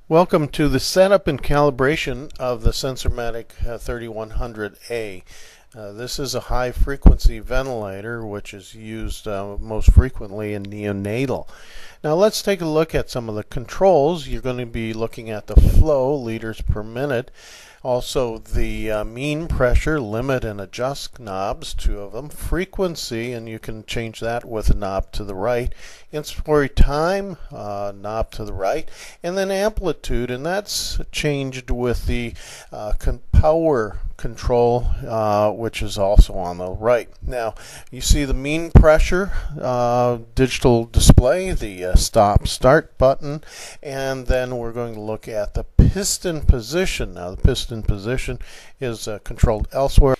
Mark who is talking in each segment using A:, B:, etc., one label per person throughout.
A: Welcome to the setup and calibration of the Sensormedic 3100A. This is a high frequency ventilator which is used most frequently in neonatal. Now let's take a look at some of the controls. You're going to be looking at the flow, liters per minute, also the mean pressure, limit and adjust knobs, two of them, frequency, and you can change that with a knob to the right, inspiratory time, knob to the right, and then amplitude, and that's changed with the power control, which is also on the right. Now you see the mean pressure digital display, the stop start button, and then we're going to look at the piston position. Now the piston position is controlled elsewhere.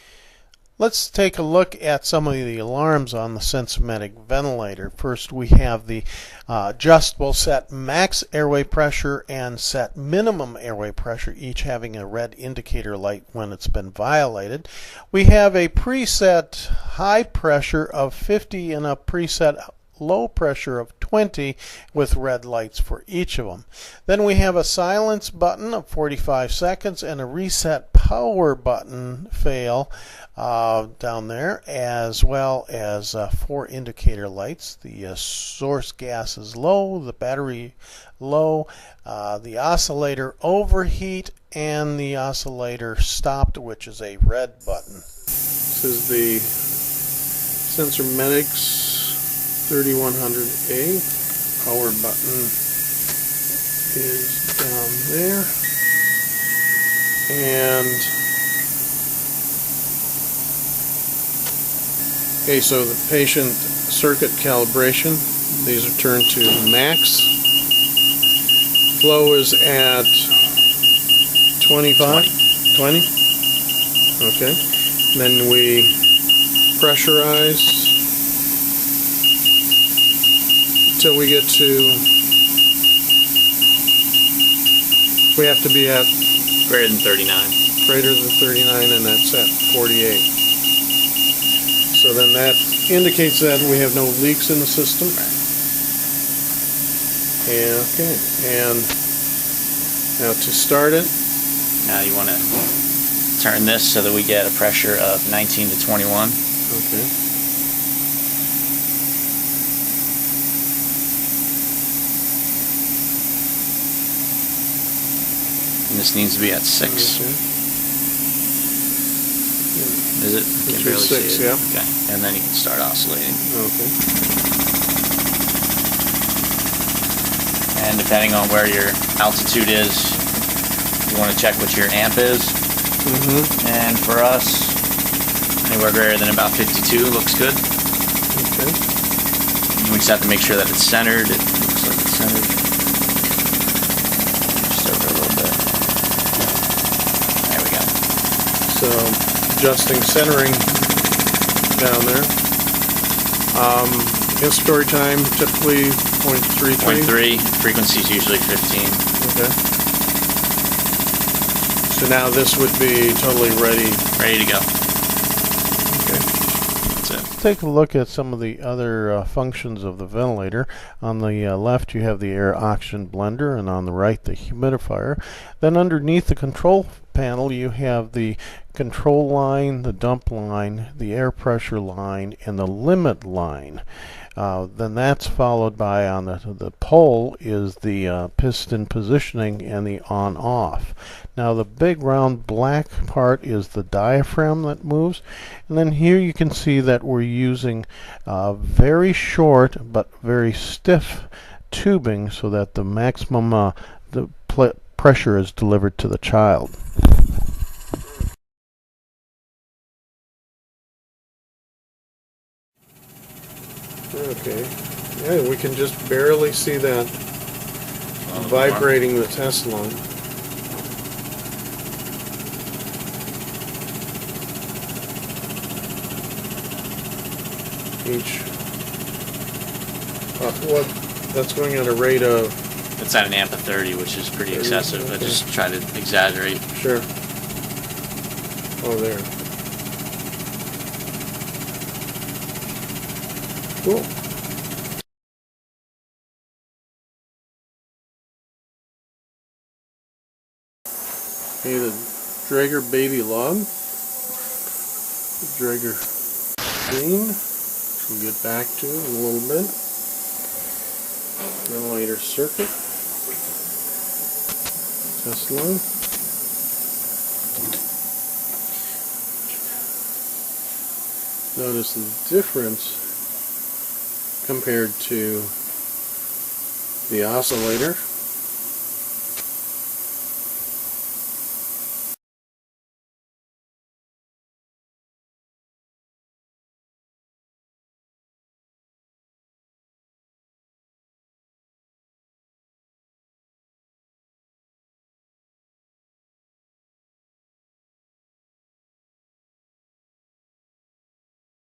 A: Let's take a look at some of the alarms on the Sensormedic ventilator. First, we have the adjustable set max airway pressure and set minimum airway pressure, each having a red indicator light when it's been violated. We have a preset high pressure of 50 and a preset low pressure of 20 with red lights for each of them. Then we have a silence button of 45 seconds and a reset power button fail down there, as well as 4 indicator lights. The source gas is low, the battery low, the oscillator overheat, and the oscillator stopped, which is a red button. This is the Sensormedic's 3100A. Power button is down there, and okay, so the patient circuit calibration, these are turned to max. Flow is at 25? 20? Okay. Then we pressurize until we get to, we have to be at
B: greater than 39.
A: Greater than 39, and that's at 48. So then that indicates that we have no leaks in the system.
B: Right.
A: And, okay, and now to start it.
B: Now you want to turn this so that we get a pressure of 19 to 21.
A: Okay.
B: And this needs to be at 6.
A: Okay.
B: Is it? I can barely
A: 6,
B: see it.
A: yeah.
B: Okay. And then you can start oscillating.
A: Okay.
B: And depending on where your altitude is, you want to check what your amp is. And for us, anywhere greater than about 52 looks good.
A: Okay.
B: And we just have to make sure that it's centered. It looks like it's centered. Just over a little bit. There we go.
A: So adjusting centering down there. Inspiratory time typically 0.33.
B: 0.3. Frequency is usually 15.
A: Okay. So now this would be totally ready.
B: Ready to go.
A: Okay.
B: That's it.
A: Take a look at some of the other functions of the ventilator. On the left you have the air oxygen blender, and on the right the humidifier. Then underneath the control panel you have the control line, the dump line, the air pressure line, and the limit line. Then that's followed by, on the pole is the piston positioning and the on-off. Now the big round black part is the diaphragm that moves, and then here you can see that we're using very short but very stiff tubing so that the maximum pressure is delivered to the child. Okay, yeah, we can just barely see that vibrating the test line. That's going at a rate of...
B: It's at an amp of 30, which is pretty excessive.
A: Okay.
B: I just try to exaggerate.
A: Sure. Oh, there. Cool. Okay, the Draeger baby log, the Draeger screen, we'll get back to in a little bit, ventilator circuit, test line. Notice the difference compared to the oscillator.